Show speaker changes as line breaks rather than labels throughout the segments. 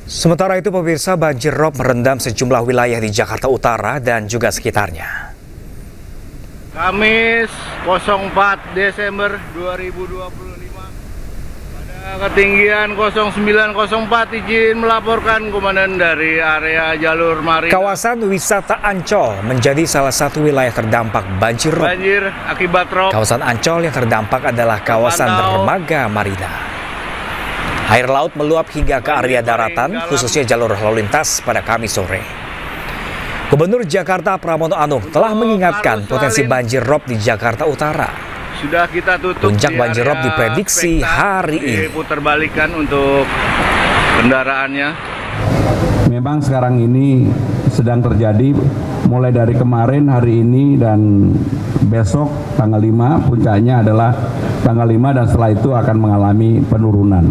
Sementara itu pemirsa, banjir rob merendam sejumlah wilayah di Jakarta Utara dan juga sekitarnya.
Kamis 04 Desember 2025 pada ketinggian 0904 izin melaporkan komandan dari area jalur Marina.
Kawasan wisata Ancol menjadi salah satu wilayah terdampak banjir rob.
Banjir akibat rob.
Kawasan Ancol yang terdampak adalah kawasan dermaga Marina. Air laut meluap hingga ke area daratan, khususnya jalur lalu lintas pada Kamis sore. Gubernur Jakarta Pramono Anung telah mengingatkan potensi banjir rob di Jakarta Utara.
Sudah kita tutup.
Puncak banjir rob diprediksi hari ini.
Putar balikan untuk kendaraannya.
Memang sekarang ini sedang terjadi mulai dari kemarin, hari ini, dan besok tanggal 5, puncaknya adalah tanggal 5 dan setelah itu akan mengalami penurunan.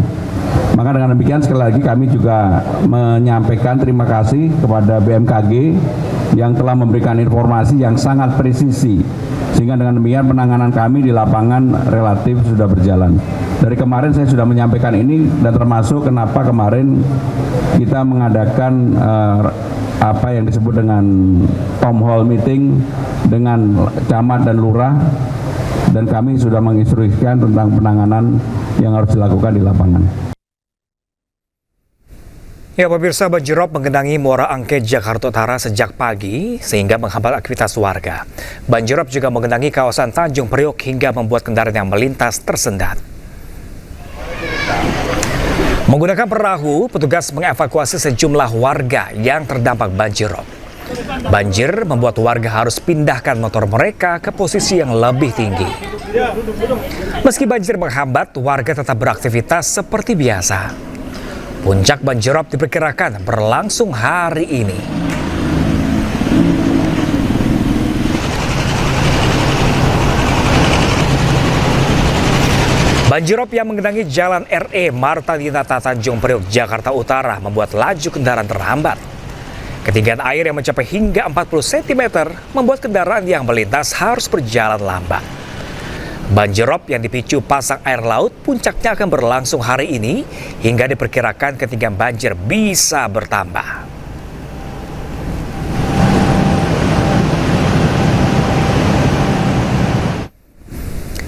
Maka dengan demikian sekali lagi kami juga menyampaikan terima kasih kepada BMKG yang telah memberikan informasi yang sangat presisi. Sehingga dengan demikian penanganan kami di lapangan relatif sudah berjalan. Dari kemarin saya sudah menyampaikan ini dan termasuk kenapa kemarin kita mengadakan apa yang disebut dengan town hall meeting dengan camat dan lurah, dan kami sudah menginstruksikan tentang penanganan yang harus dilakukan di lapangan.
Ya pemirsa, banjir rob menggenangi Muara Angke, Jakarta Utara sejak pagi sehingga menghambat aktivitas warga. Banjir rob juga menggenangi kawasan Tanjung Priok hingga membuat kendaraan yang melintas tersendat. Menggunakan perahu, petugas mengevakuasi sejumlah warga yang terdampak banjir rob. Banjir membuat warga harus pindahkan motor mereka ke posisi yang lebih tinggi. Meski banjir menghambat, warga tetap beraktivitas seperti biasa. Puncak banjir rob diperkirakan berlangsung hari ini. Banjir rob yang menggenangi Jalan RE Marta Dinata Tanjung Priok, Jakarta Utara membuat laju kendaraan terhambat. Ketinggian air yang mencapai hingga 40 cm membuat kendaraan yang melintas harus berjalan lambat. Banjir rob yang dipicu pasang air laut puncaknya akan berlangsung hari ini hingga diperkirakan ketinggian banjir bisa bertambah.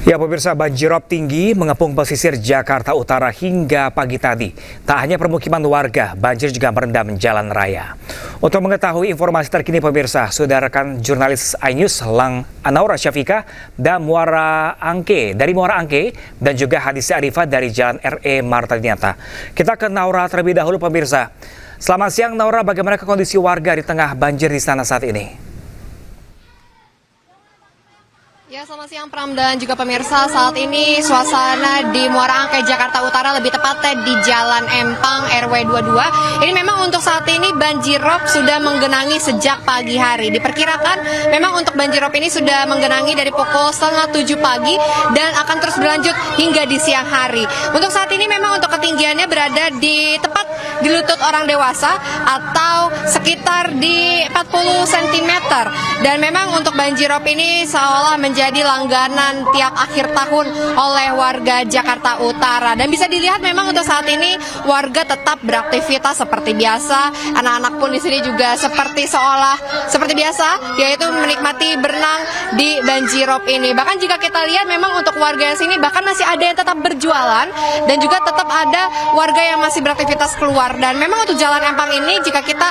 Ya pemirsa, banjir rob tinggi mengepung pesisir Jakarta Utara hingga pagi tadi. Tak hanya permukiman warga, banjir juga merendam jalan raya. Untuk mengetahui informasi terkini pemirsa, sudah rekan jurnalis iNews Lang Anaura Syafika dan Muara Angke dan juga Hadis Arifah dari Jalan RE Marta Dinata. Kita ke Naura terlebih dahulu pemirsa. Selamat siang Naura, bagaimana kondisi warga di tengah banjir di sana saat ini?
Ya, selamat siang Pram dan juga pemirsa. Saat ini suasana di Muara Angke, Jakarta Utara, lebih tepatnya di Jalan Empang RW 22. Ini memang untuk saat ini banjir rob sudah menggenangi sejak pagi hari. Diperkirakan memang untuk banjir rob ini sudah menggenangi dari pukul 6:30 pagi dan akan terus berlanjut hingga di siang hari. Untuk saat ini memang untuk ketinggiannya berada di tepat di lutut orang dewasa atau sekitar di 40 cm. Dan memang untuk banjir rob ini seolah menjadi langganan tiap akhir tahun oleh warga Jakarta Utara. Dan bisa dilihat memang untuk saat ini warga tetap beraktivitas seperti biasa. Anak-anak pun di sini juga seperti biasa, yaitu menikmati berenang di banjirop ini. Bahkan jika kita lihat memang untuk warga sini bahkan masih ada yang tetap berjualan dan juga tetap ada warga yang masih beraktivitas keluar. Dan memang untuk Jalan Empang ini jika kita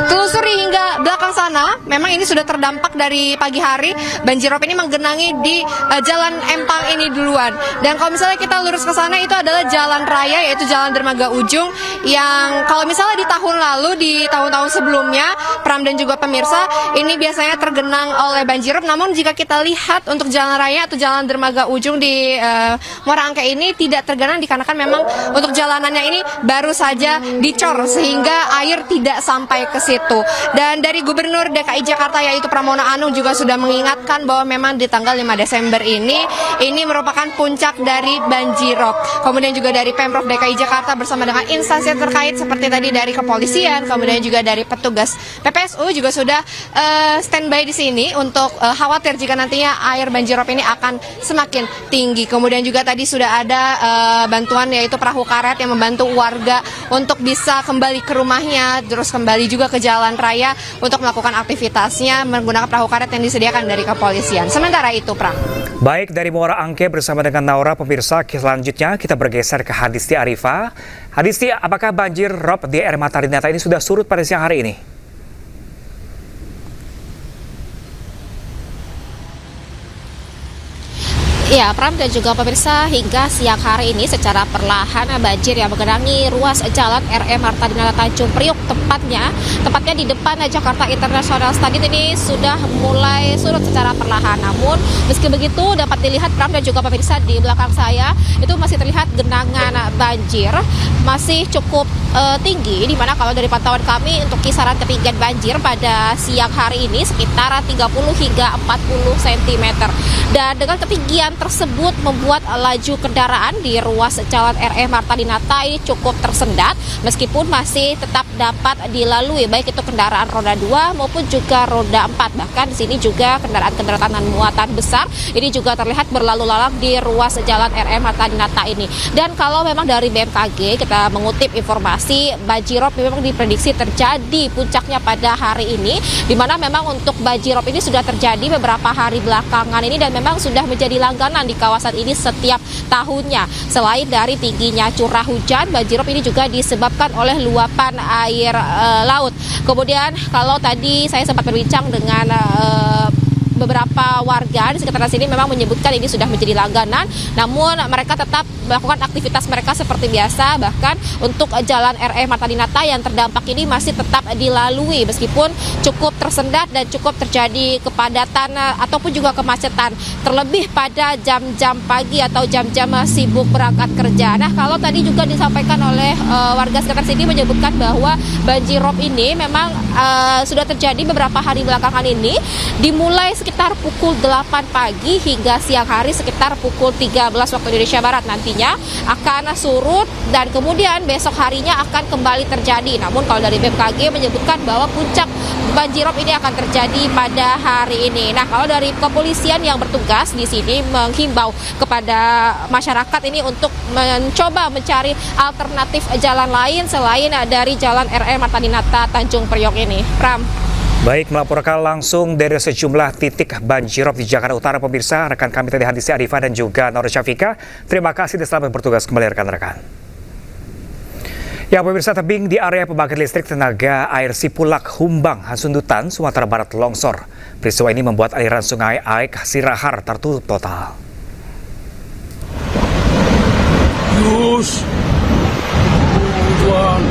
telusuri hingga belakang sana, memang ini sudah terdampak dari pagi hari. Banjirop ini menggenangi di Jalan Empang ini duluan. Dan kalau misalnya kita lurus ke sana, itu adalah jalan raya, yaitu Jalan Dermaga Ujung, yang kalau misalnya di tahun lalu, di tahun-tahun sebelumnya, Pram dan juga pemirsa, ini biasanya tergenang oleh banjirop. Namun jika kita lihat untuk jalan raya atau Jalan Dermaga Ujung di Muara Angke ini tidak tergenang, dikarenakan memang untuk jalanannya ini baru saja dicor sehingga air tidak sampai ke situ. Dan dari Gubernur DKI Jakarta yaitu Pramono Anung juga sudah mengingatkan bahwa memang di tanggal 5 Desember ini merupakan puncak dari banjirop. Kemudian juga dari Pemprov DKI Jakarta bersama dengan instansi terkait seperti tadi dari kepolisian, kemudian juga dari petugas PPSU juga sudah standby di sini untuk khawatir jika nantinya air banjirop ini akan semakin tinggi. Kemudian juga tadi sudah ada bantuan yaitu perahu karet yang membantu warga untuk untuk bisa kembali ke rumahnya, terus kembali juga ke jalan raya untuk melakukan aktivitasnya menggunakan perahu karet yang disediakan dari kepolisian. Sementara itu, Pram.
Baik, dari Muara Angke bersama dengan Naura, pemirsa, selanjutnya kita bergeser ke Hadisti Arifa. Hadisti, apakah banjir rob di RW Marta Dinata ini sudah surut pada siang hari ini?
Ya, Pram dan juga pemirsa, hingga siang hari ini secara perlahan banjir yang menggenangi ruas jalan RE Marta Dinata Tanjung Priok tepatnya di depan Jakarta International Stadium ini sudah mulai surut secara perlahan. Namun meski begitu dapat dilihat, Pram dan juga pemirsa, di belakang saya itu masih terlihat genangan banjir masih cukup tinggi, di mana kalau dari pantauan kami untuk kisaran ketinggian banjir pada siang hari ini sekitar 30 hingga 40 cm. Dan dengan ketinggian tersebut membuat laju kendaraan di ruas jalan RE Marta Dinata ini cukup tersendat meskipun masih tetap dapat dilalui baik itu kendaraan roda 2 maupun juga roda 4. Bahkan di sini juga kendaraan muatan besar ini juga terlihat berlalu lalang di ruas jalan RE Marta Dinata ini. Dan kalau memang dari BMKG kita mengutip informasi, banjirop memang diprediksi terjadi puncaknya pada hari ini, di mana memang untuk banjirop ini sudah terjadi beberapa hari belakangan ini dan memang sudah menjadi langganan di kawasan ini setiap tahunnya. Selain dari tingginya curah hujan, banjirop ini juga disebabkan oleh luapan air laut. Kemudian kalau tadi saya sempat berbincang dengan beberapa warga di sekitar sini memang menyebutkan ini sudah menjadi langganan, namun mereka tetap melakukan aktivitas mereka seperti biasa. Bahkan untuk jalan RE Marta Dinata yang terdampak ini masih tetap dilalui meskipun cukup tersendat dan cukup terjadi kepadatan ataupun juga kemacetan, terlebih pada jam-jam pagi atau jam-jam sibuk berangkat kerja. Nah, kalau tadi juga disampaikan oleh warga sekitar sini menyebutkan bahwa banjirop ini memang sudah terjadi beberapa hari belakangan ini, dimulai sekitar pukul 8 pagi hingga siang hari sekitar pukul 13 waktu Indonesia Barat nantinya akan surut dan kemudian besok harinya akan kembali terjadi. Namun kalau dari BMKG menyebutkan bahwa puncak banjirop ini akan terjadi pada hari ini. Nah, kalau dari kepolisian yang bertugas di sini menghimbau kepada masyarakat ini untuk mencoba mencari alternatif jalan lain selain dari jalan RE Marta Dinata Tanjung Priok ini. Pram.
Baik, melaporkan langsung dari sejumlah titik banjirop di Jakarta Utara, pemirsa, rekan kami tadi Hadisti Arifa dan juga Naura Syafika. Terima kasih dan selamat bertugas kembali rekan-rekan. Ya, pemirsa, tebing di area pembangkit listrik tenaga air Sipulak, Humbang, Hasundutan, Sumatera Barat longsor. Peristiwa ini membuat aliran sungai Aek Sirahar tertutup total.
Yus. Tuan.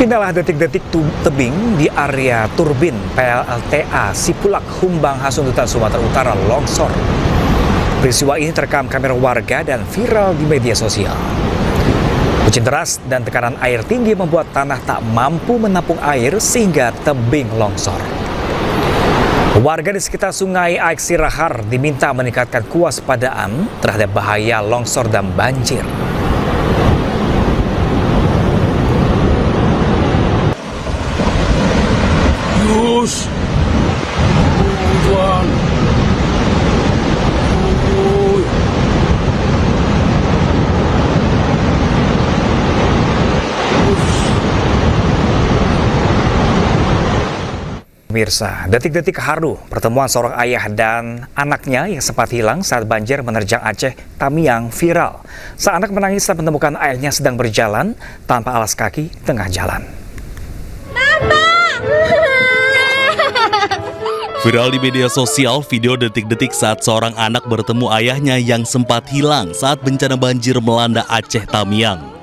Inilah detik-detik tebing di area turbin PLTA Sipulak, Humbang, Hasundutan, Sumatera Utara longsor. Peristiwa ini terekam kamera warga dan viral di media sosial. Hujan deras dan tekanan air tinggi membuat tanah tak mampu menampung air sehingga tebing longsor. Warga di sekitar sungai Aek Sirahar diminta meningkatkan kewaspadaan terhadap bahaya longsor dan banjir.
Yus. Tuan.
Pemirsa, detik-detik haru pertemuan seorang ayah dan anaknya yang sempat hilang saat banjir menerjang Aceh Tamiang viral. Sang anak menangis saat menemukan ayahnya sedang berjalan tanpa alas kaki di tengah jalan.
Viral di media sosial video detik-detik saat seorang anak bertemu ayahnya yang sempat hilang saat bencana banjir melanda Aceh Tamiang.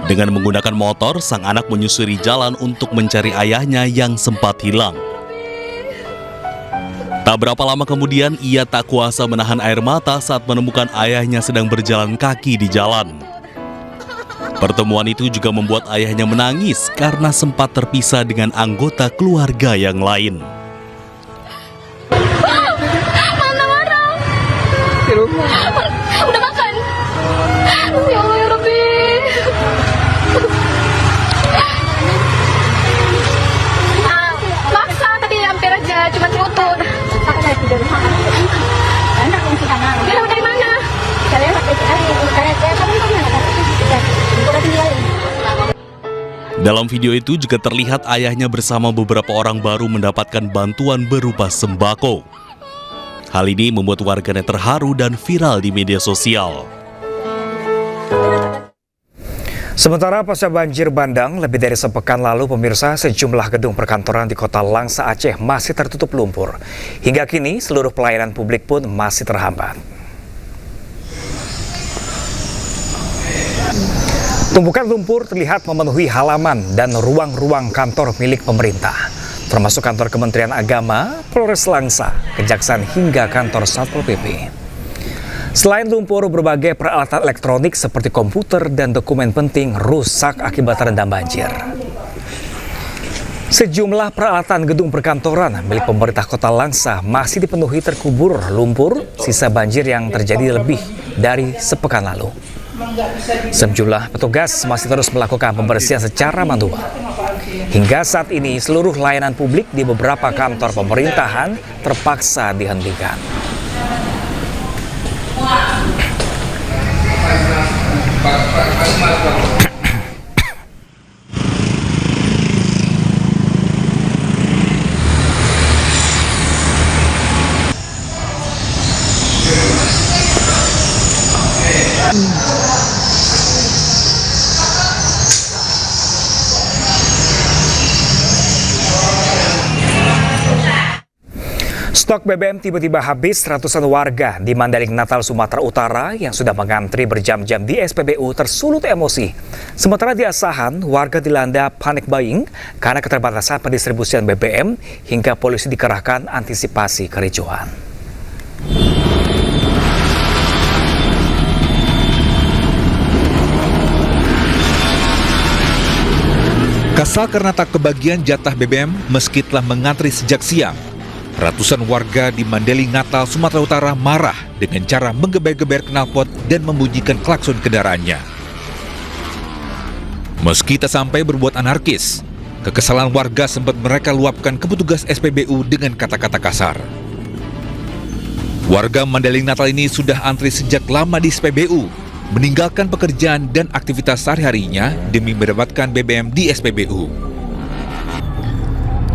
Dengan menggunakan motor, sang anak menyusuri jalan untuk mencari ayahnya yang sempat hilang. Tak berapa lama kemudian, ia tak kuasa menahan air mata saat menemukan ayahnya sedang berjalan kaki di jalan. Pertemuan itu juga membuat ayahnya menangis karena sempat terpisah dengan anggota keluarga yang lain.
Mana orang?
Di rumah.
Udah makan? Ya Allah ya Rabbi. Maksa tadi
cuma foto. Aku dari tidur rumah. Enak dong sih karena. Dia tahu dari mana? Saya lewat dari kayak kamu kan nggak tahu. Udah tinggalin.
Dalam video itu juga terlihat ayahnya bersama beberapa orang baru mendapatkan bantuan berupa sembako. Hal ini membuat warganet terharu dan viral di media sosial.
Sementara pasca banjir bandang, lebih dari sepekan lalu pemirsa sejumlah gedung perkantoran di kota Langsa, Aceh masih tertutup lumpur. Hingga kini seluruh pelayanan publik pun masih terhambat. Tumpukan lumpur terlihat memenuhi halaman dan ruang-ruang kantor milik pemerintah, termasuk kantor Kementerian Agama, Polres Langsa, Kejaksaan hingga kantor Satpol PP. Selain lumpur, berbagai peralatan elektronik seperti komputer dan dokumen penting rusak akibat terendam banjir. Sejumlah peralatan gedung perkantoran milik pemerintah Kota Langsa masih dipenuhi terkubur lumpur sisa banjir yang terjadi lebih dari sepekan lalu. Sejumlah petugas masih terus melakukan pembersihan secara manual. Hingga saat ini seluruh layanan publik di beberapa kantor pemerintahan terpaksa dihentikan. Stok BBM tiba-tiba habis. Ratusan warga di Mandailing Natal, Sumatera Utara yang sudah mengantri berjam-jam di SPBU tersulut emosi. Sementara di Asahan, warga dilanda panic buying karena keterbatasan pendistribusian BBM hingga polisi dikerahkan antisipasi kericuhan.
Kesal karena tak kebagian jatah BBM meski telah mengantri sejak siang. Ratusan warga di Mandailing Natal, Sumatera Utara marah dengan cara menggeber-geber knalpot dan membunyikan klakson kendaraannya. Meski tak sampai berbuat anarkis, kekesalan warga sempat mereka luapkan ke petugas SPBU dengan kata-kata kasar. Warga Mandailing Natal ini sudah antri sejak lama di SPBU, meninggalkan pekerjaan dan aktivitas sehari-harinya demi mendapatkan BBM di SPBU.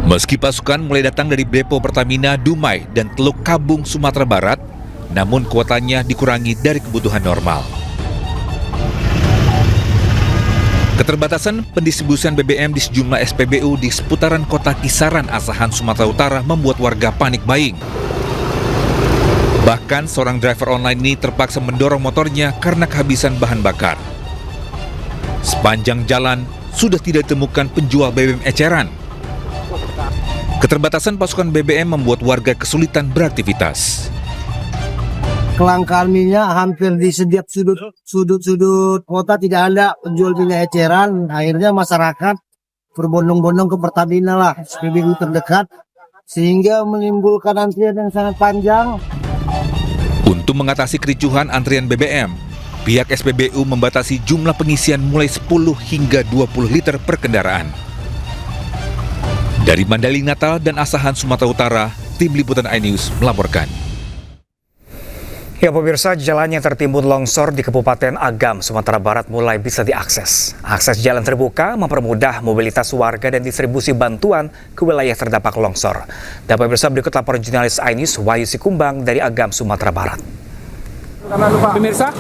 Meski pasukan mulai datang dari Depo Pertamina Dumai dan Teluk Kabung, Sumatera Barat, namun kuotanya dikurangi dari kebutuhan normal. Keterbatasan pendistribusian BBM di sejumlah SPBU di seputaran kota Kisaran, Asahan, Sumatera Utara membuat warga panik buying. Bahkan seorang driver online ini terpaksa mendorong motornya karena kehabisan bahan bakar. Sepanjang jalan sudah tidak ditemukan penjual BBM eceran. Keterbatasan pasokan BBM membuat warga kesulitan beraktivitas.
Kelangkaan minyak hampir di setiap sudut kota tidak ada penjual minyak eceran. Akhirnya masyarakat berbondong-bondong ke Pertamina lah, SPBU terdekat, sehingga menimbulkan antrian yang sangat panjang.
Untuk mengatasi kericuhan antrian BBM, pihak SPBU membatasi jumlah pengisian mulai 10 hingga 20 liter per kendaraan. Dari Mandailing Natal dan Asahan, Sumatera Utara, Tim Liputan iNews melaporkan.
Ya pemirsa, jalan yang tertimbun longsor di Kabupaten Agam, Sumatera Barat mulai bisa diakses. Akses jalan terbuka mempermudah mobilitas warga dan distribusi bantuan ke wilayah terdampak longsor. Dan pemirsa, berikut laporan jurnalis iNews Wahyu Sikumbang dari Agam, Sumatera Barat.
Pemirsa,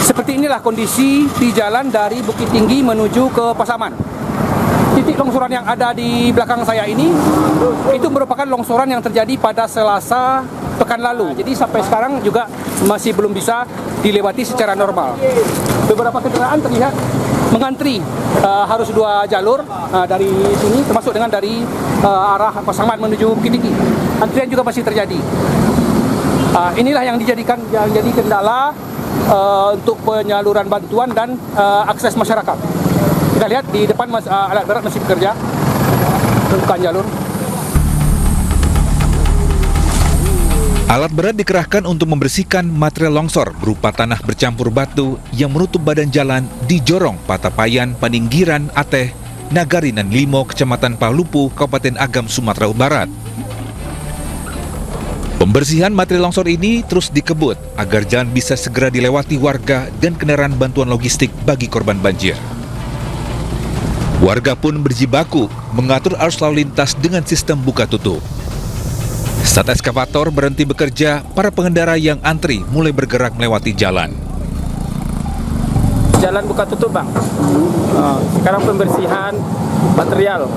seperti inilah kondisi di jalan dari Bukit Tinggi menuju ke Pasaman. Titik longsoran yang ada di belakang saya ini, itu merupakan longsoran yang terjadi pada Selasa pekan lalu. Jadi sampai sekarang juga masih belum bisa dilewati secara normal. Beberapa kendaraan terlihat mengantri harus 2 jalur dari sini, termasuk dengan dari arah Pasaman menuju Bukit Tinggi. Antrian juga masih terjadi. Inilah yang jadi kendala untuk penyaluran bantuan dan akses masyarakat. Kita lihat di depan alat berat masih bekerja untuk jalur.
Alat berat dikerahkan untuk membersihkan material longsor berupa tanah bercampur batu yang menutup badan jalan di Jorong, Patapayan, Paninggiran, Ateh, Nagari, dan Limo, Kecamatan Palupu, Kabupaten Agam, Sumatera Barat. Pembersihan material longsor ini terus dikebut agar jalan bisa segera dilewati warga dan kendaraan bantuan logistik bagi korban banjir. Warga pun berjibaku mengatur arus lalu lintas dengan sistem buka tutup. Saat eskavator berhenti bekerja, para pengendara yang antri mulai bergerak melewati jalan.
Jalan buka tutup, Bang. Sekarang pembersihan material.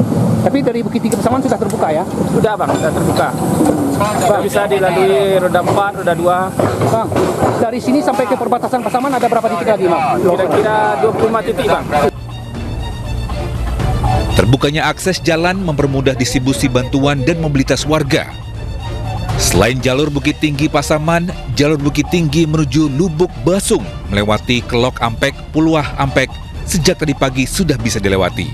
Tapi dari Bukit Tinggi Pasaman sudah terbuka ya? Sudah, Bang, sudah terbuka. Sudah bisa dilalui roda 4, roda 2. Bang, dari sini sampai ke perbatasan Pasaman ada berapa titik lagi, Bang? Kira-kira 25 titik, Bang.
Terbukanya akses jalan mempermudah distribusi bantuan dan mobilitas warga. Selain jalur Bukit Tinggi Pasaman, jalur Bukit Tinggi menuju Lubuk Basung melewati Kelok Ampek, Puluah Ampek sejak tadi pagi sudah bisa dilewati.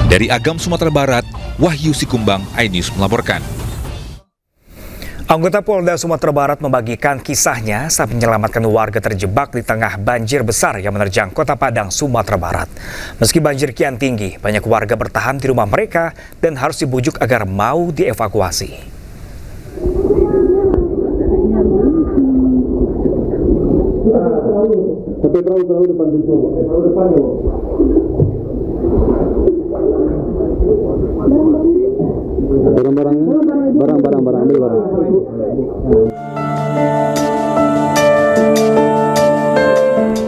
Dari Agam, Sumatera Barat, Wahyu Sikumbang, iNews melaporkan.
Anggota Polda Sumatera Barat membagikan kisahnya saat menyelamatkan warga terjebak di tengah banjir besar yang menerjang Kota Padang, Sumatera Barat. Meski banjir kian tinggi, banyak warga bertahan di rumah mereka dan harus dibujuk agar mau dievakuasi.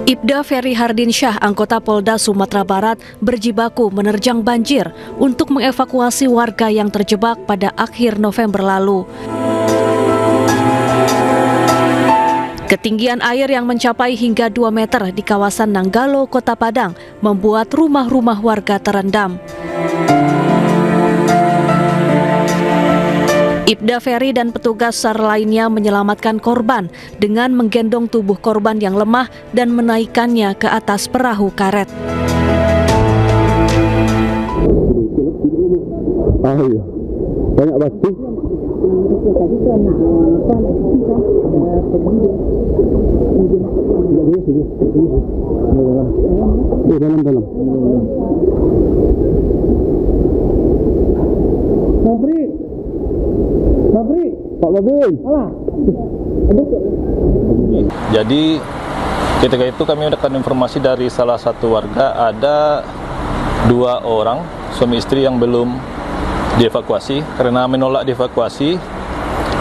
Ibda Ferry Hardinsyah, anggota Polda Sumatera Barat, berjibaku menerjang banjir untuk mengevakuasi warga yang terjebak pada akhir November lalu. Ketinggian air yang mencapai hingga 2 meter di kawasan Nanggalo, Kota Padang, membuat rumah-rumah warga terendam. Ibda Ferry dan petugas SAR lainnya menyelamatkan korban dengan menggendong tubuh korban yang lemah dan menaikkannya ke atas perahu karet.
Banyak batu. Dalam. Pak Babin.
Jadi ketika itu kami mendapatkan informasi dari salah satu warga ada 2 orang suami istri yang belum dievakuasi karena menolak dievakuasi.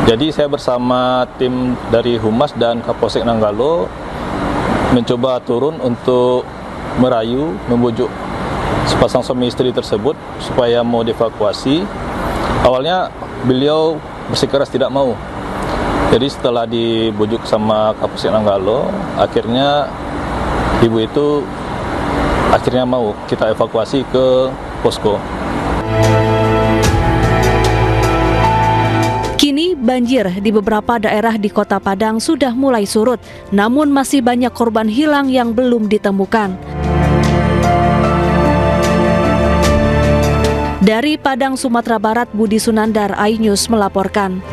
Jadi saya bersama tim dari Humas dan Kapolsek Nanggalo mencoba turun untuk merayu, membujuk sepasang suami istri tersebut supaya mau dievakuasi. Awalnya beliau bersikeras tidak mau. Jadi setelah dibujuk sama Kapolsek Nanggalo, akhirnya ibu itu akhirnya mau kita evakuasi ke posko.
Kini banjir di beberapa daerah di Kota Padang sudah mulai surut, namun masih banyak korban hilang yang belum ditemukan. Dari Padang, Sumatera Barat, Budi Sunandar, iNews melaporkan.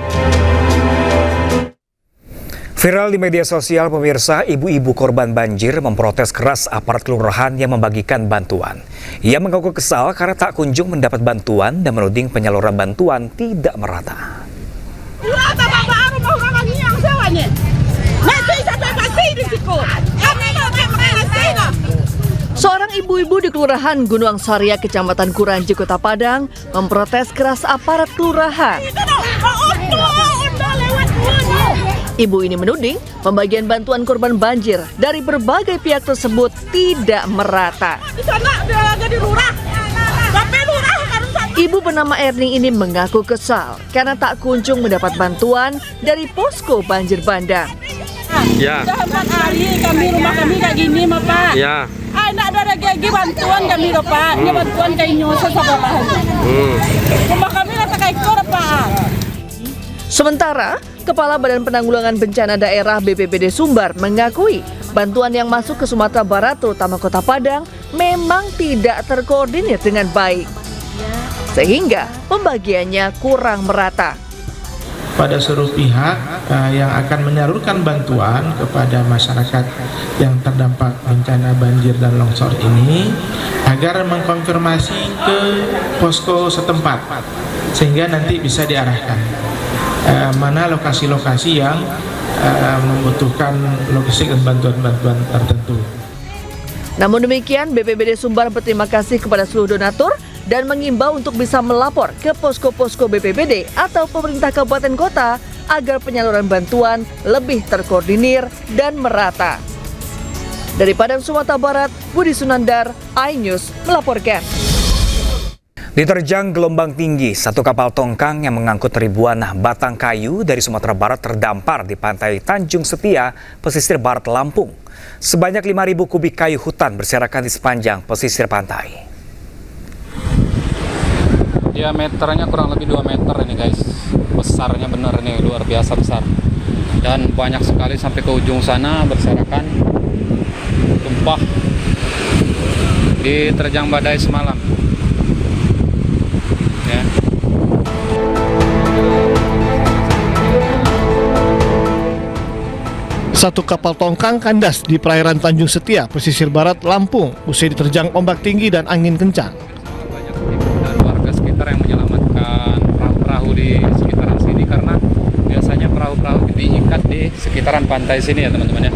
Viral di media sosial, pemirsa, ibu-ibu korban banjir memprotes keras aparat kelurahan yang membagikan bantuan. Ia mengaku kesal karena tak kunjung mendapat bantuan dan menuding penyaluran bantuan tidak merata.
Seorang ibu-ibu di Kelurahan Gunung Sarya, Kecamatan Kuranji, Kota Padang, memprotes keras aparat kelurahan. Ibu ini menuding pembagian bantuan korban banjir dari berbagai pihak tersebut tidak merata. Ibu bernama Erning ini mengaku kesal karena tak kunjung mendapat bantuan dari posko banjir bandang.
Ya. Sudah 4 hari rumah kami kayak gini, Pak. Ya. Nak ada lagi bantuan kami, Pak. Ini bantuan kayak nyosa sekolah. Rumah kami rata kayak kor, Pak.
Sementara, Kepala Badan Penanggulangan Bencana Daerah BPBD Sumbar mengakui bantuan yang masuk ke Sumatera Barat, terutama Kota Padang, memang tidak terkoordinir dengan baik. Sehingga pembagiannya kurang merata.
Pada seluruh pihak yang akan menyalurkan bantuan kepada masyarakat yang terdampak bencana banjir dan longsor ini agar mengkonfirmasi ke posko setempat sehingga nanti bisa diarahkan mana lokasi-lokasi yang membutuhkan logistik dan bantuan-bantuan tertentu.
Namun demikian, BPBD Sumbar berterima kasih kepada seluruh donatur dan mengimbau untuk bisa melapor ke posko-posko BPBD atau pemerintah kabupaten kota agar penyaluran bantuan lebih terkoordinir dan merata. Dari Padang, Sumatera Barat, Budi Sunandar, iNews melaporkan.
Diterjang gelombang tinggi, satu kapal tongkang yang mengangkut ribuan batang kayu dari Sumatera Barat terdampar di pantai Tanjung Setia, pesisir barat Lampung. Sebanyak 5.000 kubik kayu hutan berserakan di sepanjang pesisir pantai.
Diameternya kurang lebih 2 meter ini guys. Besarnya benar ini, luar biasa besar. Dan banyak sekali sampai ke ujung sana berserakan, tumpah, diterjang badai semalam. Ya.
Satu kapal tongkang kandas di perairan Tanjung Setia, pesisir barat Lampung, usai diterjang ombak tinggi dan angin kencang.
Dan warga sekitar yang menyelamatkan perahu-perahu di sekitaran sini karena biasanya perahu-perahu diikat di sekitaran pantai sini ya teman-teman ya.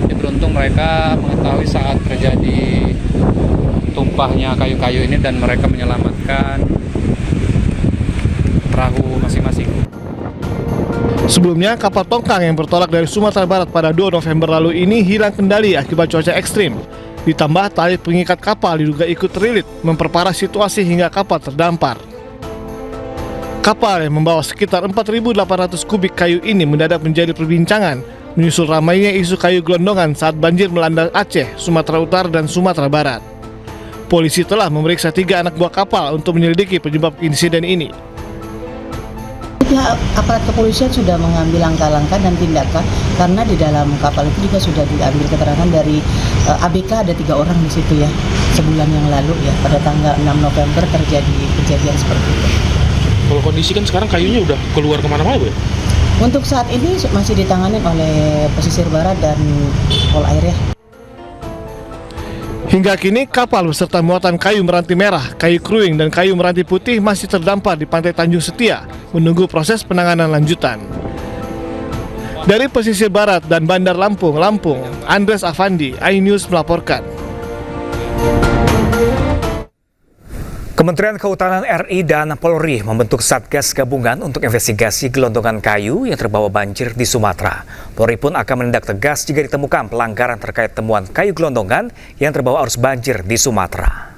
Jadi beruntung mereka mengetahui saat terjadi tumpahnya kayu-kayu ini dan mereka menyelamatkan perahu masing-masing.
Sebelumnya, kapal tongkang yang bertolak dari Sumatera Barat pada 2 November lalu ini hilang kendali akibat cuaca ekstrim. Ditambah tali pengikat kapal diduga ikut terlilit, memperparah situasi hingga kapal terdampar. Kapal yang membawa sekitar 4.800 kubik kayu ini mendadak menjadi perbincangan, menyusul ramainya isu kayu gelondongan saat banjir melanda Aceh, Sumatera Utara, dan Sumatera Barat. Polisi telah memeriksa 3 anak buah kapal untuk menyelidiki penyebab insiden ini.
Pihak aparat kepolisian sudah mengambil langkah-langkah dan tindakan karena di dalam kapal itu juga sudah diambil keterangan dari ABK, ada 3 orang di situ ya, sebulan yang lalu ya, pada tanggal 6 November terjadi kejadian seperti itu.
Kalau kondisi kan sekarang kayunya udah keluar kemana-mana Bu?
Untuk saat ini masih ditangani oleh pesisir barat dan Pol Air ya.
Hingga kini, kapal beserta muatan kayu meranti merah, kayu kruing, dan kayu meranti putih masih terdampar di pantai Tanjung Setia, menunggu proses penanganan lanjutan. Dari pesisir barat dan Bandar Lampung, Andres Afandi, iNews melaporkan.
Kementerian Kehutanan RI dan Polri membentuk Satgas Gabungan untuk investigasi gelondongan kayu yang terbawa banjir di Sumatera. Polri pun akan menindak tegas jika ditemukan pelanggaran terkait temuan kayu gelondongan yang terbawa arus banjir di Sumatera.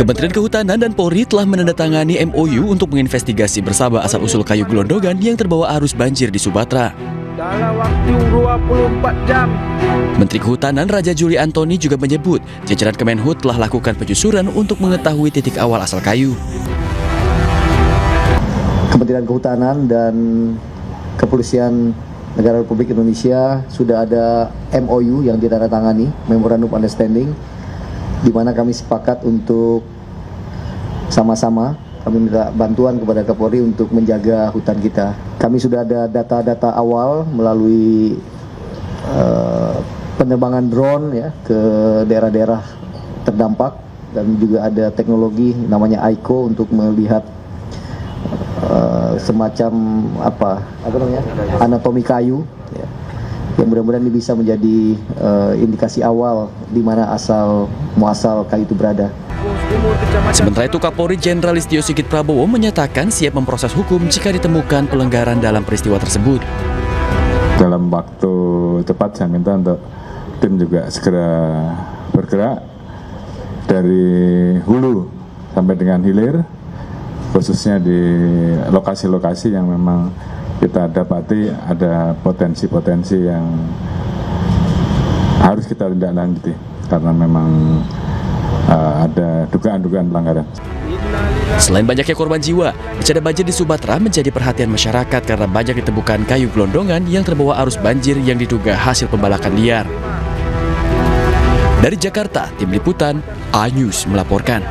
Kementerian Kehutanan dan Polri telah menandatangani MOU untuk menginvestigasi bersama asal-usul kayu gelondongan yang terbawa arus banjir di Sumatera.
Dalam waktu 24 jam.
Menteri Kehutanan Raja Juli Antoni juga menyebut jajaran Kemenhut telah lakukan penyusuran untuk mengetahui titik awal asal kayu.
Kementerian Kehutanan dan Kepolisian Negara Republik Indonesia sudah ada MOU yang ditandatangani, Memorandum of Understanding, di mana kami sepakat untuk sama-sama kami minta bantuan kepada Kapolri untuk menjaga hutan kita. Kami sudah ada data-data awal melalui penerbangan drone ya ke daerah-daerah terdampak, dan juga ada teknologi namanya AICO untuk melihat semacam apa namanya anatomi kayu ya, yang mudah-mudahan ini bisa menjadi indikasi awal di mana asal muasal kayu itu berada.
Sementara itu, Kapolri Jenderal Listio Sigit Prabowo menyatakan siap memproses hukum jika ditemukan pelanggaran dalam peristiwa tersebut.
Dalam waktu cepat saya minta untuk tim juga segera bergerak dari hulu sampai dengan hilir, khususnya di lokasi-lokasi yang memang kita dapati ada potensi-potensi yang harus kita tindak lanjuti karena memang ada dugaan-dugaan pelanggaran.
Selain banyaknya korban jiwa, bencana banjir di Sumatera menjadi perhatian masyarakat karena banyak ditemukan kayu gelondongan yang terbawa arus banjir yang diduga hasil pembalakan liar. Dari Jakarta, Tim Liputan, iNews melaporkan.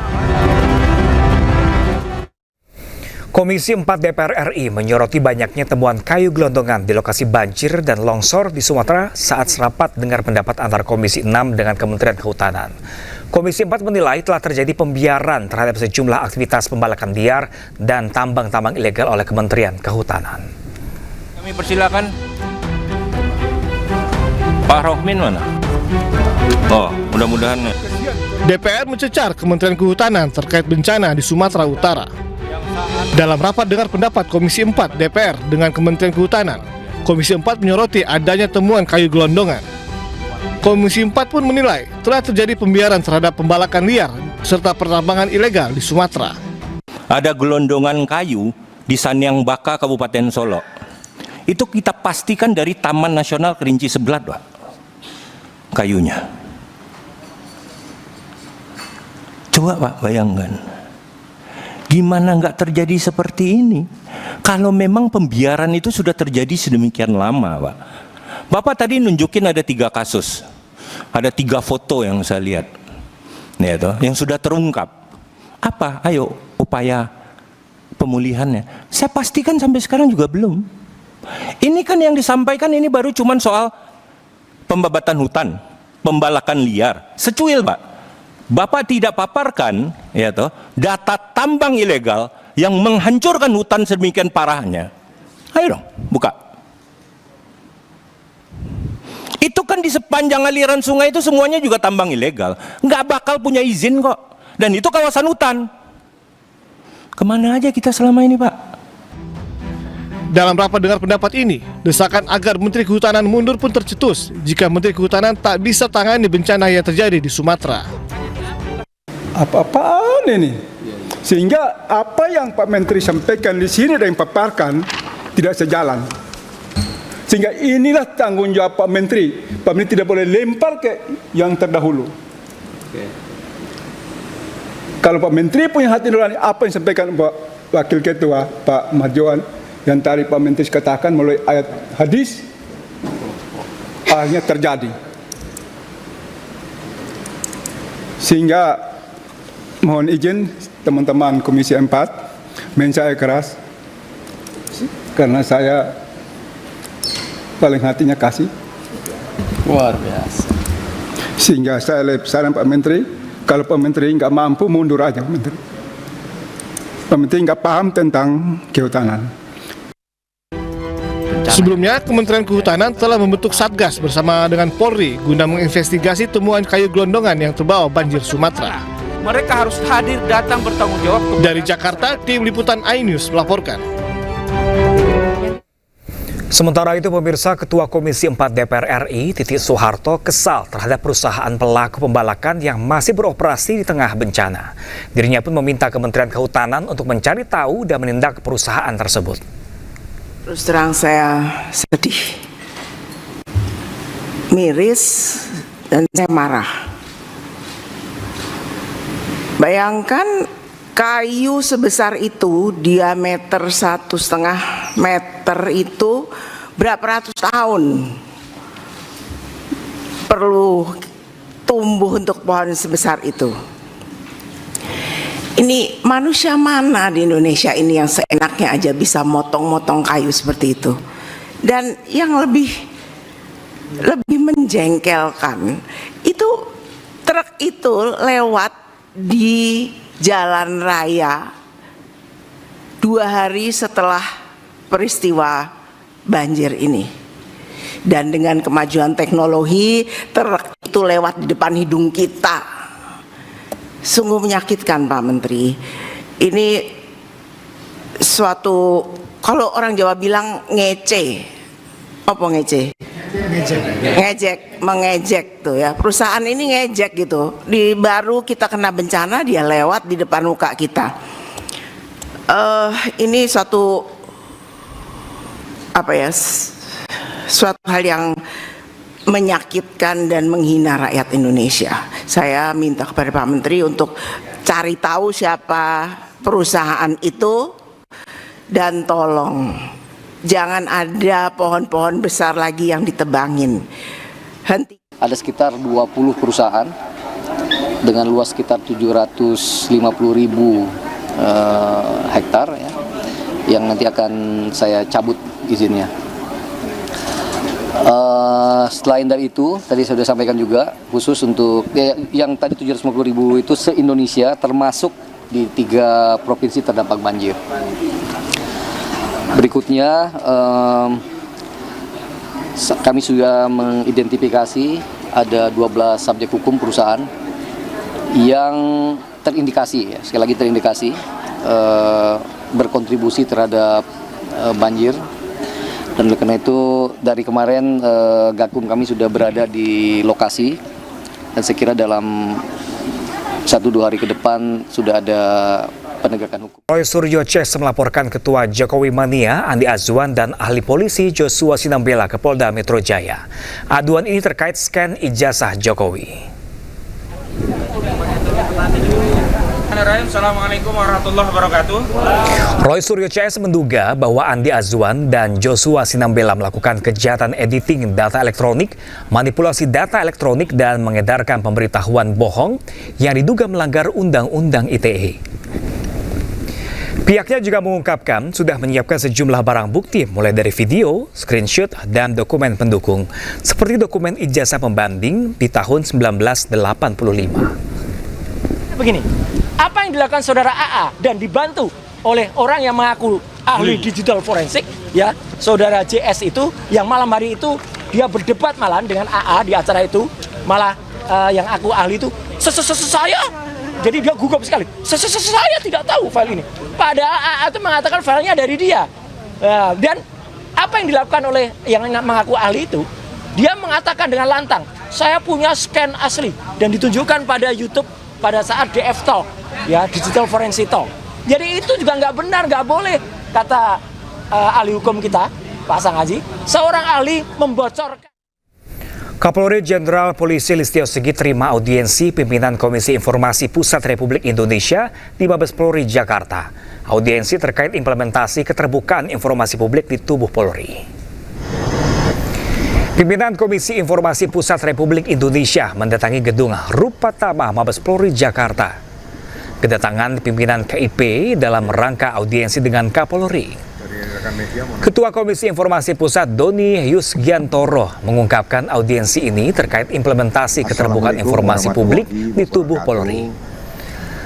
Komisi 4 DPR RI menyoroti banyaknya temuan kayu gelondongan di lokasi banjir dan longsor di Sumatera saat rapat dengar pendapat antar Komisi 6 dengan Kementerian Kehutanan. Komisi 4 menilai telah terjadi pembiaran terhadap sejumlah aktivitas pembalakan liar dan tambang-tambang ilegal oleh Kementerian Kehutanan.
Kami persilakan Pak Rohmin mana? Oh, mudah-mudahan.
DPR mencecar Kementerian Kehutanan terkait bencana di Sumatera Utara. Dalam rapat dengar pendapat Komisi 4 DPR dengan Kementerian Kehutanan, Komisi 4 menyoroti adanya temuan kayu gelondongan. Komisi 4 pun menilai telah terjadi pembiaran terhadap pembalakan liar serta pertambangan ilegal di Sumatera.
Ada gelondongan kayu di Sanyang Baka, Kabupaten Solo. Itu kita pastikan dari Taman Nasional Kerinci Seblat, Pak. Kayunya. Coba Pak bayangkan. Gimana nggak terjadi seperti ini? Kalau memang pembiaran itu sudah terjadi sedemikian lama, Pak. Bapak tadi nunjukin ada 3 kasus. Ada 3 foto yang saya lihat. Ya, toh, yang sudah terungkap. Apa? Ayo, upaya pemulihannya. Saya pastikan sampai sekarang juga belum. Ini kan yang disampaikan ini baru cuman soal pembabatan hutan, pembalakan liar. Secuil, Pak. Bapak tidak paparkan, ya toh, data tambang ilegal yang menghancurkan hutan sedemikian parahnya. Ayo dong, buka. Itu kan di sepanjang aliran sungai itu semuanya juga tambang ilegal. Nggak bakal punya izin kok. Dan itu kawasan hutan. Kemana aja kita selama ini, Pak?
Dalam rapat dengar pendapat ini, desakan agar Menteri Kehutanan mundur pun tercetus jika Menteri Kehutanan tak bisa tangani bencana yang terjadi di Sumatera.
Apa-apaan ini? Sehingga apa yang Pak Menteri sampaikan di sini dan paparkan tidak sejalan. Sehingga inilah tanggung jawab Pak Menteri. Pak Menteri tidak boleh lempar ke yang terdahulu. Kalau Pak Menteri punya hati nurani, apa yang disampaikan Pak Wakil Ketua Pak Marjohan yang tadi Pak Menteri katakan melalui ayat hadis, akhirnya terjadi. Sehingga mohon izin teman-teman Komisi 4 saya keras karena saya paling hatinya kasih.
Luar biasa.
Sehingga saya saran Pak Menteri, kalau Pak Menteri nggak mampu mundur aja Pak Menteri. Pak Menteri nggak paham tentang kehutanan.
Sebelumnya, Kementerian Kehutanan telah membentuk Satgas bersama dengan Polri guna menginvestigasi temuan kayu gelondongan yang terbawa banjir Sumatera.
Mereka harus hadir, datang, bertanggung jawab.
Dari Jakarta, tim liputan iNews melaporkan.
Sementara itu, pemirsa, Ketua Komisi 4 DPR RI, Titik Soeharto, kesal terhadap perusahaan pelaku pembalakan yang masih beroperasi di tengah bencana. Dirinya pun meminta Kementerian Kehutanan untuk mencari tahu dan menindak perusahaan tersebut.
Terus terang saya sedih, miris, dan saya marah. Bayangkan kayu sebesar itu, diameter 1,5 meter itu berapa ratus tahun perlu tumbuh untuk pohon sebesar itu. Ini manusia mana di Indonesia ini yang seenaknya aja bisa motong-motong kayu seperti itu? Dan yang lebih menjengkelkan, itu truk itu lewat di jalan raya 2 hari setelah peristiwa banjir ini. Dan dengan kemajuan teknologi, truk itu lewat di depan hidung kita. Sungguh menyakitkan Pak Menteri. Ini suatu, kalau orang Jawa bilang ngece. Apa ngece? Ngejek, mengejek tuh ya. Perusahaan ini ngejek gitu. Di baru kita kena bencana, dia lewat di depan muka kita. Ini suatu suatu hal yang menyakitkan dan menghina rakyat Indonesia. Saya minta kepada Pak Menteri untuk cari tahu siapa perusahaan itu dan tolong jangan ada pohon-pohon besar lagi yang ditebangin.
Ada sekitar 20 perusahaan dengan luas sekitar 750.000 hektar ya. yang nanti akan saya cabut izinnya. Selain dari itu, tadi saya sudah sampaikan juga, khusus untuk yang tadi 750.000 itu se-Indonesia, termasuk di 3 provinsi terdampak banjir. Berikutnya, kami sudah mengidentifikasi ada 12 subjek hukum perusahaan yang terindikasi, sekali lagi terindikasi, berkontribusi terhadap banjir. Dan oleh karena itu dari kemarin Gakum kami sudah berada di lokasi, dan saya kira dalam 1-2 hari ke depan sudah ada penegakan hukum.
Roy Suryo Ces melaporkan Ketua Jokowi Mania Andi Azwan dan ahli polisi Joshua Sinambela ke Polda Metro Jaya. Aduan ini terkait scan ijazah Jokowi.
Assalamualaikum warahmatullahi wabarakatuh.
Roy Suryo CS menduga bahwa Andi Azwan dan Joshua Sinambela melakukan kejahatan editing data elektronik, manipulasi data elektronik, dan mengedarkan pemberitahuan bohong yang diduga melanggar Undang-Undang ITE. Pihaknya juga mengungkapkan sudah menyiapkan sejumlah barang bukti mulai dari video, screenshot, dan dokumen pendukung seperti dokumen ijazah pembanding di tahun 1985.
Begini, apa yang dilakukan saudara AA dan dibantu oleh orang yang mengaku ahli digital forensik, ya, saudara JS itu yang malam hari itu dia berdebat malam dengan AA di acara itu, malah yang aku ahli itu saya, jadi dia gugup sekali, saya tidak tahu file ini. Padahal AA itu mengatakan filenya dari dia, dan apa yang dilakukan oleh yang mengaku ahli itu, dia mengatakan dengan lantang, saya punya scan asli dan ditunjukkan pada YouTube pada saat DF Talk, ya, Digital Forensic Talk. Jadi itu juga nggak benar, nggak boleh, kata ahli hukum kita, Pak Sang Haji, seorang ahli membocorkan.
Kapolri Jenderal Polisi Listio Sigit terima audiensi pimpinan Komisi Informasi Pusat Republik Indonesia di Mabes Polri Jakarta. Audiensi terkait implementasi keterbukaan informasi publik di tubuh Polri. Pimpinan Komisi Informasi Pusat Republik Indonesia mendatangi gedung Rupatama Mabes Polri Jakarta. Kedatangan pimpinan KIP dalam rangka audiensi dengan Kapolri. Ketua Komisi Informasi Pusat Doni Yusgiantoro mengungkapkan audiensi ini terkait implementasi keterbukaan informasi publik di tubuh Polri.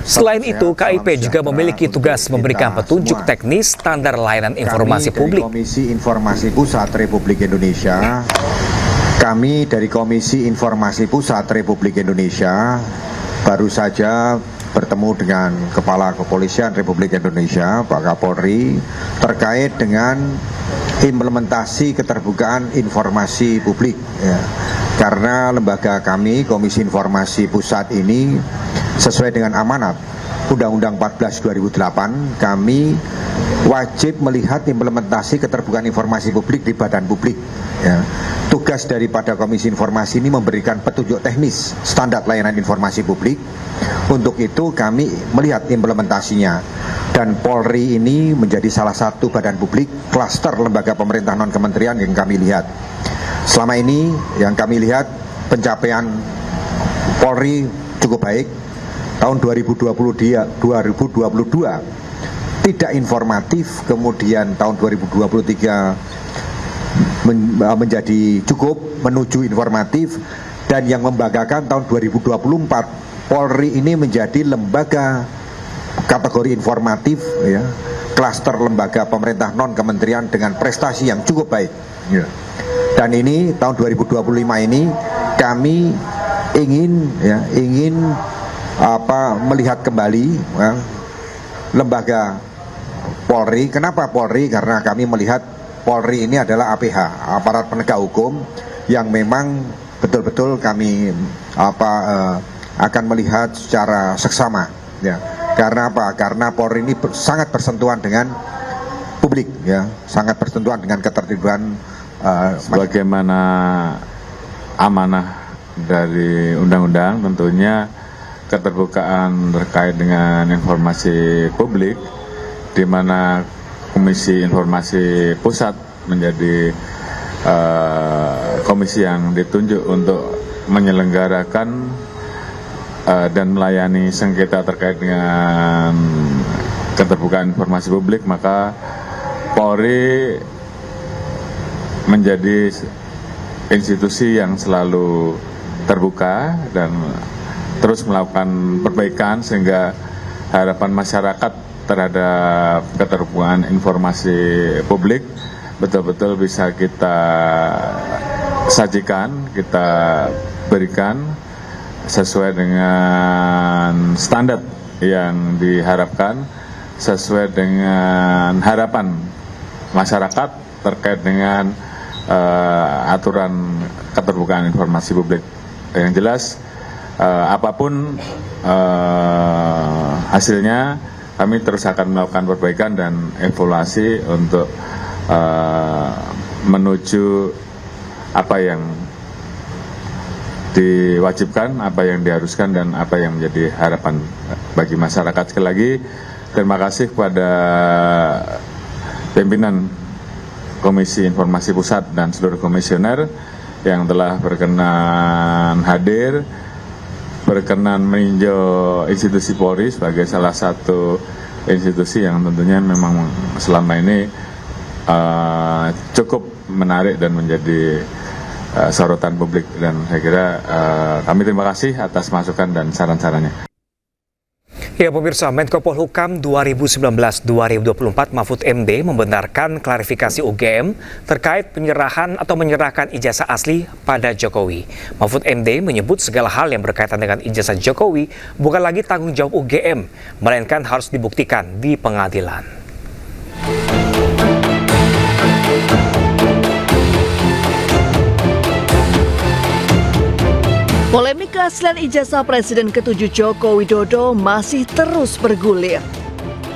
Selain itu, KIP juga memiliki tugas memberikan petunjuk teknis standar layanan informasi publik.
Komisi Informasi Pusat Republik Indonesia, kami dari Komisi Informasi Pusat Republik Indonesia baru saja bertemu dengan Kepala Kepolisian Republik Indonesia, Pak Kapolri, terkait dengan implementasi keterbukaan informasi publik. Ya. Karena lembaga kami, Komisi Informasi Pusat ini, sesuai dengan amanat Undang-Undang 14 2008, kami wajib melihat implementasi keterbukaan informasi publik di badan publik. Ya. Tugas daripada Komisi Informasi ini memberikan petunjuk teknis standar layanan informasi publik. Untuk itu kami melihat implementasinya. Dan Polri ini menjadi salah satu badan publik klaster lembaga pemerintah non-kementerian yang kami lihat. Selama ini yang kami lihat pencapaian Polri cukup baik. Tahun 2022 tidak informatif, kemudian tahun 2023 menjadi cukup menuju informatif, dan yang membanggakan tahun 2024 Polri ini menjadi lembaga kategori informatif, ya, klaster lembaga pemerintah non kementerian dengan prestasi yang cukup baik. Ya. Dan ini tahun 2025 ini kami ingin melihat kembali, ya, lembaga Polri. Kenapa Polri? Karena kami melihat Polri ini adalah APH, aparat penegak hukum, yang memang betul-betul kami akan melihat secara seksama. Ya. Karena apa? Karena Polri ini sangat bersentuhan dengan publik, ya, sangat bersentuhan dengan ketertiban.
Sebagaimana amanah dari undang-undang, tentunya keterbukaan terkait dengan informasi publik, di mana Komisi Informasi Pusat menjadi komisi yang ditunjuk untuk menyelenggarakan dan melayani sengketa terkait dengan keterbukaan informasi publik, maka Polri menjadi institusi yang selalu terbuka dan terus melakukan perbaikan sehingga harapan masyarakat terhadap keterbukaan informasi publik betul-betul bisa kita sajikan, kita berikan sesuai dengan standar yang diharapkan, sesuai dengan harapan masyarakat terkait dengan aturan keterbukaan informasi publik. Yang jelas apapun hasilnya, kami terus akan melakukan perbaikan dan evaluasi untuk menuju apa yang diwajibkan, apa yang diharuskan, dan apa yang menjadi harapan bagi masyarakat. Sekali lagi, terima kasih kepada pimpinan Komisi Informasi Pusat dan seluruh komisioner yang telah berkenan hadir, berkenan meninjau institusi Polri sebagai salah satu institusi yang tentunya memang selama ini cukup menarik dan menjadi sorotan publik, dan saya kira kami terima kasih atas masukan dan saran-sarannya.
Ya pemirsa, Menko Polhukam 2019-2024 Mahfud MD membenarkan klarifikasi UGM terkait penyerahan atau menyerahkan ijazah asli pada Jokowi. Mahfud MD menyebut segala hal yang berkaitan dengan ijazah Jokowi bukan lagi tanggung jawab UGM, melainkan harus dibuktikan di pengadilan.
Polemik keaslian ijazah Presiden ke-7 Joko Widodo masih terus bergulir.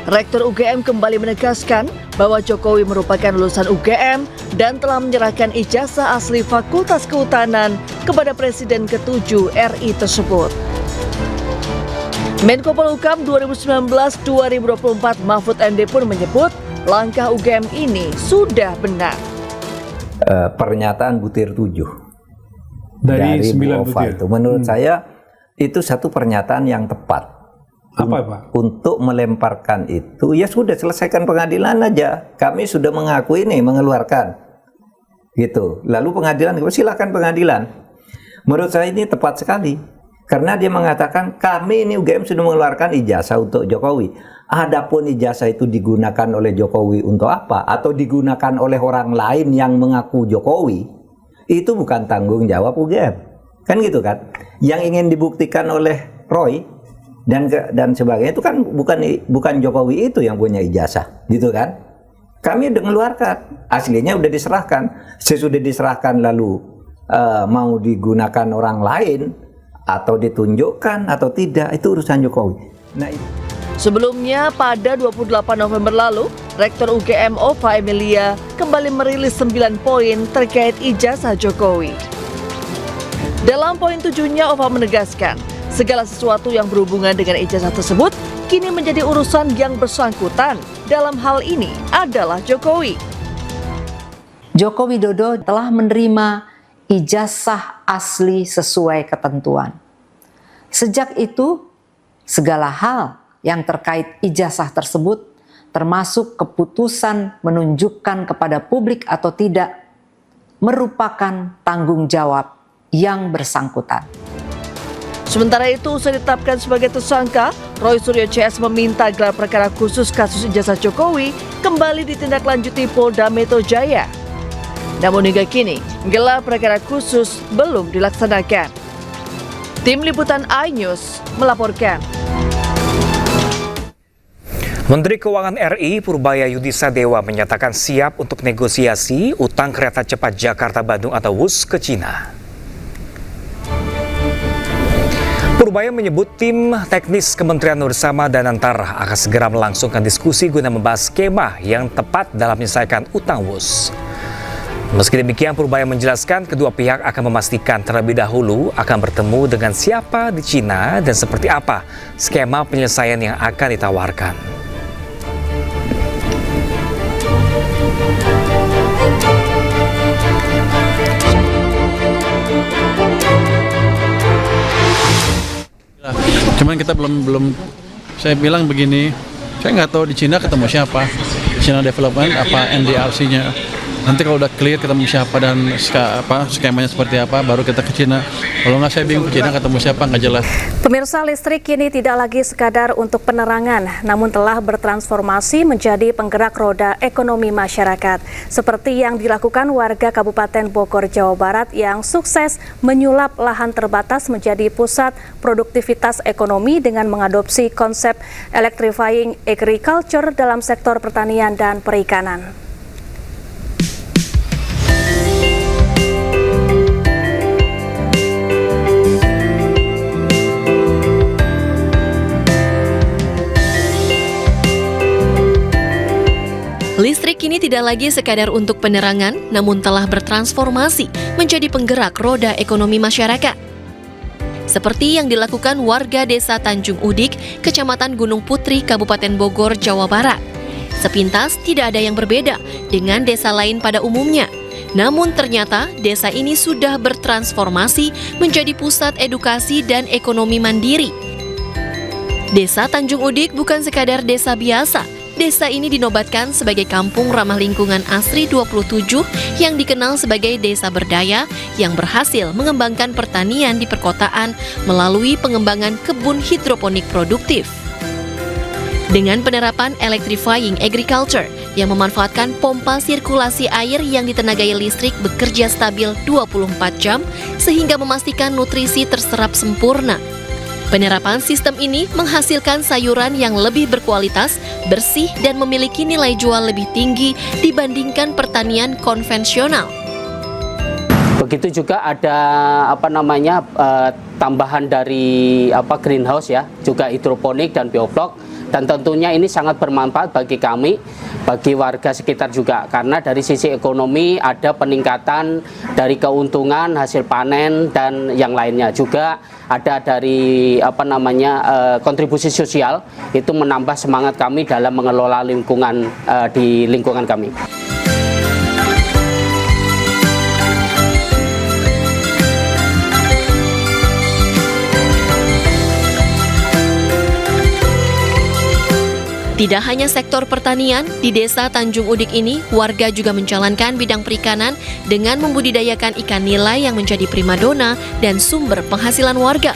Rektor UGM kembali menegaskan bahwa Jokowi merupakan lulusan UGM dan telah menyerahkan ijazah asli Fakultas Kehutanan kepada Presiden ke-7 RI tersebut. Menko Polhukam 2019-2024 Mahfud MD pun menyebut langkah UGM ini sudah benar.
Pernyataan butir 7
dari
Bu
9
Ova
butir.
itu menurut saya itu satu pernyataan yang tepat.
Apa Pak?
Untuk melemparkan itu ya sudah, selesaikan pengadilan aja. Kami sudah mengaku ini, mengeluarkan gitu. Lalu pengadilan, silakan pengadilan. Menurut saya ini tepat sekali karena dia mengatakan kami ini UGM sudah mengeluarkan ijazah untuk Jokowi. Adapun ijazah itu digunakan oleh Jokowi untuk apa atau digunakan oleh orang lain yang mengaku Jokowi, itu bukan tanggung jawab UGM, kan gitu kan? Yang ingin dibuktikan oleh Roy dan sebagainya itu kan bukan Jokowi itu yang punya ijazah, gitu kan? Kami udah mengeluarkan, aslinya udah diserahkan. Sesudah diserahkan lalu mau digunakan orang lain atau ditunjukkan atau tidak, itu urusan Jokowi. Nah,
sebelumnya pada 28 November lalu, Rektor UGM Ova Emilia kembali merilis 9 poin terkait ijazah Jokowi. Dalam poin 7-nya, Ova menegaskan segala sesuatu yang berhubungan dengan ijazah tersebut kini menjadi urusan yang bersangkutan. Dalam hal ini adalah Jokowi.
Joko Widodo telah menerima ijazah asli sesuai ketentuan. Sejak itu, segala hal yang terkait ijazah tersebut, termasuk keputusan menunjukkan kepada publik atau tidak, merupakan tanggung jawab yang bersangkutan.
Sementara itu, usai ditetapkan sebagai tersangka, Roy Suryo CS meminta gelar perkara khusus kasus ijazah Jokowi kembali ditindaklanjuti Polda Metro Jaya. Namun hingga kini, gelar perkara khusus belum dilaksanakan. Tim Liputan iNews melaporkan.
Menteri Keuangan RI Purbaya Yudisadewa menyatakan siap untuk negosiasi utang kereta cepat Jakarta-Bandung atau WUS ke Cina. Purbaya menyebut tim teknis Kementerian Bersama dan Antara akan segera melangsungkan diskusi guna membahas skema yang tepat dalam menyelesaikan utang WUS. Meski demikian, Purbaya menjelaskan kedua pihak akan memastikan terlebih dahulu akan bertemu dengan siapa di Cina dan seperti apa skema penyelesaian yang akan ditawarkan.
Cuman kita belum saya bilang begini, saya nggak tahu di Cina ketemu siapa.
China Development, apa NDRC-nya. Nanti kalau udah clear ketemu siapa dan skemanya seperti apa, baru kita ke China. Kalau nggak saya bingung ke China ketemu siapa, nggak jelas.
Pemirsa, listrik kini tidak lagi sekadar untuk penerangan, namun telah bertransformasi menjadi penggerak roda ekonomi masyarakat. Seperti yang dilakukan warga Kabupaten Bogor, Jawa Barat yang sukses menyulap lahan terbatas menjadi pusat produktivitas ekonomi dengan mengadopsi konsep electrifying agriculture dalam sektor pertanian dan perikanan.
Listrik kini tidak lagi sekadar untuk penerangan, namun telah bertransformasi menjadi penggerak roda ekonomi masyarakat. Seperti yang dilakukan warga Desa Tanjung Udik, Kecamatan Gunung Putri, Kabupaten Bogor, Jawa Barat. Sepintas tidak ada yang berbeda dengan desa lain pada umumnya. Namun ternyata desa ini sudah bertransformasi menjadi pusat edukasi dan ekonomi mandiri. Desa Tanjung Udik bukan sekadar desa biasa. Desa ini dinobatkan sebagai Kampung Ramah Lingkungan Asri 27 yang dikenal sebagai desa berdaya yang berhasil mengembangkan pertanian di perkotaan melalui pengembangan kebun hidroponik produktif. Dengan penerapan electrifying agriculture yang memanfaatkan pompa sirkulasi air yang ditenagai listrik bekerja stabil 24 jam sehingga memastikan nutrisi terserap sempurna. Penerapan sistem ini menghasilkan sayuran yang lebih berkualitas, bersih, dan memiliki nilai jual lebih tinggi dibandingkan pertanian konvensional.
Begitu juga ada tambahan dari greenhouse ya, juga hidroponik dan bioblok, dan tentunya ini sangat bermanfaat bagi kami, bagi warga sekitar juga, karena dari sisi ekonomi ada peningkatan dari keuntungan hasil panen dan yang lainnya, juga ada dari kontribusi sosial, itu menambah semangat kami dalam mengelola lingkungan di lingkungan kami.
Tidak hanya sektor pertanian, di Desa Tanjung Udik ini, warga juga menjalankan bidang perikanan dengan membudidayakan ikan nila yang menjadi primadona dan sumber penghasilan warga.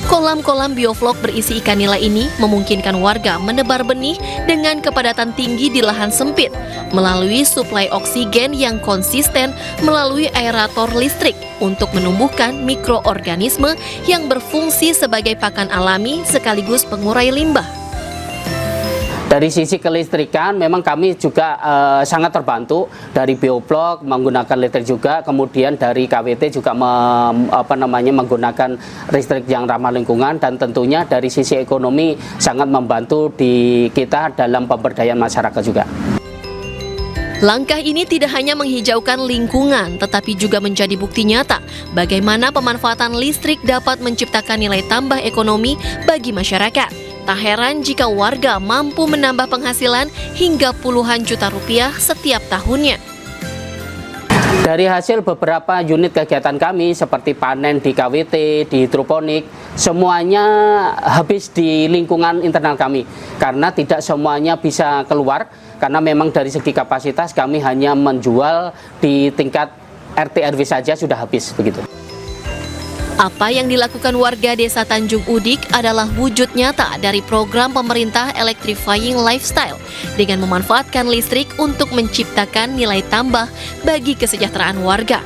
Kolam-kolam bioflok berisi ikan nila ini memungkinkan warga menebar benih dengan kepadatan tinggi di lahan sempit, melalui suplai oksigen yang konsisten melalui aerator listrik untuk menumbuhkan mikroorganisme yang berfungsi sebagai pakan alami sekaligus pengurai limbah.
Dari sisi kelistrikan memang kami juga sangat terbantu dari bioblok menggunakan listrik juga, kemudian dari KWT juga menggunakan listrik yang ramah lingkungan, dan tentunya dari sisi ekonomi sangat membantu di kita dalam pemberdayaan masyarakat juga.
Langkah ini tidak hanya menghijaukan lingkungan, tetapi juga menjadi bukti nyata bagaimana pemanfaatan listrik dapat menciptakan nilai tambah ekonomi bagi masyarakat. Tak heran jika warga mampu menambah penghasilan hingga puluhan juta rupiah setiap tahunnya.
Dari hasil beberapa unit kegiatan kami seperti panen di KWT, di hidroponik, semuanya habis di lingkungan internal kami. Karena tidak semuanya bisa keluar, karena memang dari segi kapasitas kami hanya menjual di tingkat RT RW saja sudah habis begitu.
Apa yang dilakukan warga Desa Tanjung Udik adalah wujud nyata dari program pemerintah Electrifying Lifestyle dengan memanfaatkan listrik untuk menciptakan nilai tambah bagi kesejahteraan warga.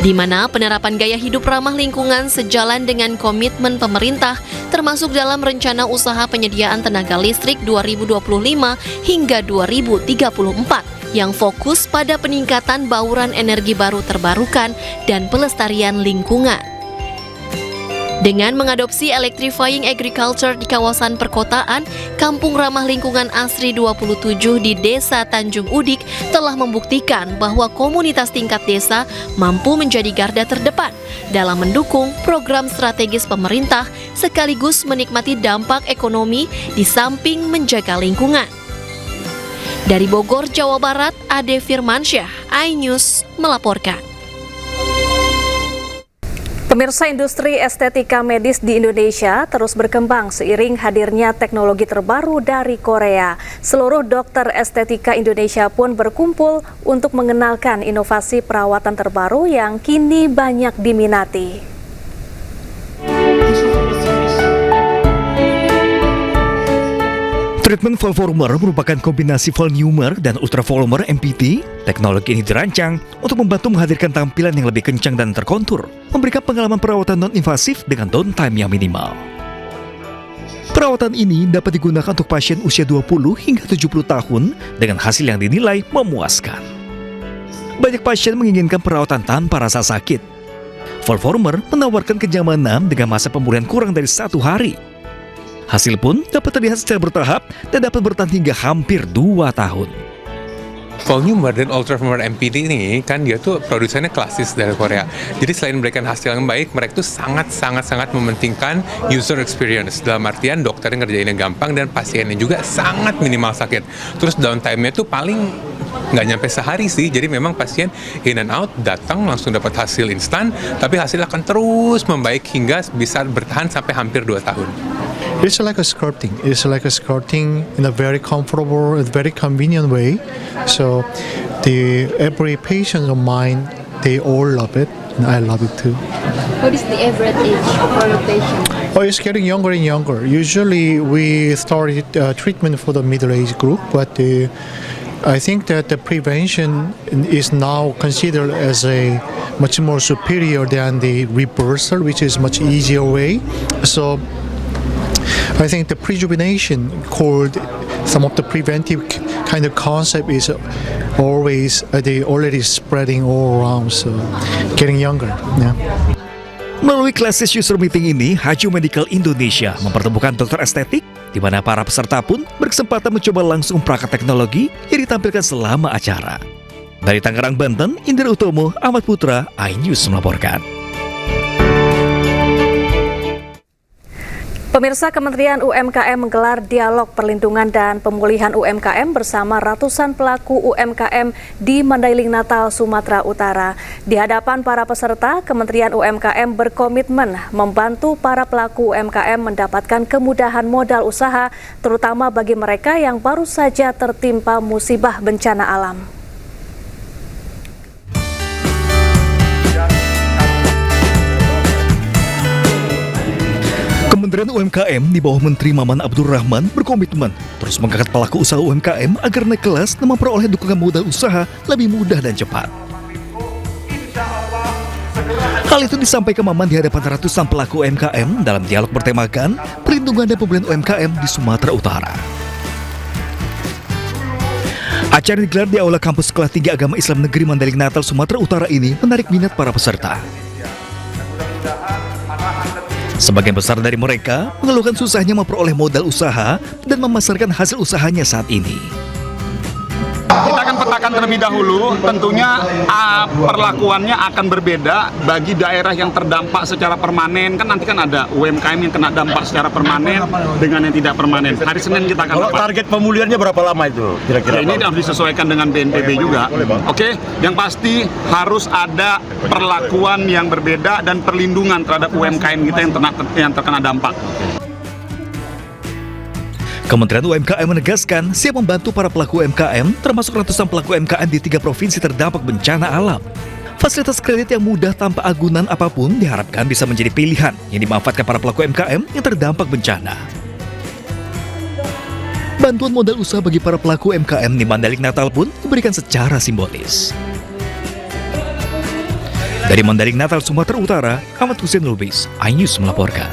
Di mana penerapan gaya hidup ramah lingkungan sejalan dengan komitmen pemerintah termasuk dalam rencana usaha penyediaan tenaga listrik 2025 hingga 2034 yang fokus pada peningkatan bauran energi baru terbarukan dan pelestarian lingkungan. Dengan mengadopsi electrifying agriculture di kawasan perkotaan, Kampung Ramah Lingkungan Asri 27 di Desa Tanjung Udik telah membuktikan bahwa komunitas tingkat desa mampu menjadi garda terdepan dalam mendukung program strategis pemerintah sekaligus menikmati dampak ekonomi di samping menjaga lingkungan. Dari Bogor, Jawa Barat, Ade Firmansyah, iNews melaporkan.
Pemirsa, industri estetika medis di Indonesia terus berkembang seiring hadirnya teknologi terbaru dari Korea. Seluruh dokter estetika Indonesia pun berkumpul untuk mengenalkan inovasi perawatan terbaru yang kini banyak diminati.
Treatment Volformer merupakan kombinasi volumer dan ultravolumer MPT. Teknologi ini dirancang untuk membantu menghadirkan tampilan yang lebih kencang dan terkontur, memberikan pengalaman perawatan non-invasif dengan downtime yang minimal. Perawatan ini dapat digunakan untuk pasien usia 20 hingga 70 tahun dengan hasil yang dinilai memuaskan. Banyak pasien menginginkan perawatan tanpa rasa sakit. Volformer menawarkan kenyamanan dengan masa pemulihan kurang dari 1 hari. Hasil pun dapat terlihat secara bertahap dan dapat bertahan hingga hampir 2 tahun.
Volumer dan ultravolumer MPT ini kan dia tuh produsennya klasis dari Korea. Jadi selain memberikan hasil yang baik, mereka tuh sangat mementingkan user experience. Dalam artian dokternya ngerjainnya gampang dan pasiennya juga sangat minimal sakit. Terus downtime-nya tuh paling nggak nyampe sehari sih. Jadi memang pasien in and out, datang langsung dapat hasil instan, tapi hasil akan terus membaik hingga bisa bertahan sampai hampir 2 tahun.
It's like a sculpting. It's like a sculpting in a very comfortable and very convenient way. So every patient of mine, they all love it, and I love it too.
What is the average age for your patient?
Oh, it's getting younger and younger. Usually we started treatment for the middle-aged group, but I think that the prevention is now considered as a much more superior than the reversal, which is much easier way. So I think the prejuvenation called some of the preventive kind of concept is always they already spreading all around, so getting younger. Yeah.
Melalui Classes User Meeting ini, Haju Medical Indonesia mempertemukan dokter estetik, di mana para peserta pun berkesempatan mencoba langsung perangkat teknologi yang ditampilkan selama acara. Dari Tangerang, Banten, Indra Utomo, Ahmad Putra, iNews melaporkan.
Pemirsa, Kementerian UMKM menggelar dialog perlindungan dan pemulihan UMKM bersama ratusan pelaku UMKM di Mandailing Natal, Sumatera Utara. Di hadapan para peserta, Kementerian UMKM berkomitmen membantu para pelaku UMKM mendapatkan kemudahan modal usaha, terutama bagi mereka yang baru saja tertimpa musibah bencana alam.
Kementerian UMKM di bawah Menteri Maman Abdurrahman berkomitmen terus mengangkat pelaku usaha UMKM agar naik kelas dan memperoleh dukungan modal usaha lebih mudah dan cepat. Hal itu disampaikan Maman di hadapan ratusan pelaku UMKM dalam dialog bertemakan perlindungan dan pemulihan UMKM di Sumatera Utara. Acara digelar di Aula Kampus Sekolah Tinggi Agama Islam Negeri Mandailing Natal, Sumatera Utara ini menarik minat para peserta. Sebagian besar dari mereka mengeluhkan susahnya memperoleh modal usaha dan memasarkan hasil usahanya saat ini.
Kita akan petakan terlebih dahulu, tentunya perlakuannya akan berbeda bagi daerah yang terdampak secara permanen. Kan nanti kan ada UMKM yang kena dampak secara permanen dengan yang tidak permanen. Hari Senin kita akan
target pemulihannya berapa lama itu kira-kira?
Ya, ini harus disesuaikan dengan BNPB juga. Oke, yang pasti harus ada perlakuan yang berbeda dan perlindungan terhadap UMKM kita yang terkena dampak.
Kementerian UMKM menegaskan siap membantu para pelaku UMKM, termasuk ratusan pelaku UMKM di 3 provinsi terdampak bencana alam. Fasilitas kredit yang mudah tanpa agunan apapun diharapkan bisa menjadi pilihan yang dimanfaatkan para pelaku UMKM yang terdampak bencana. Bantuan modal usaha bagi para pelaku UMKM di Mandailing Natal pun diberikan secara simbolis. Dari Mandailing Natal, Sumatera Utara, Ahmad Hussein Lubis, iNews melaporkan.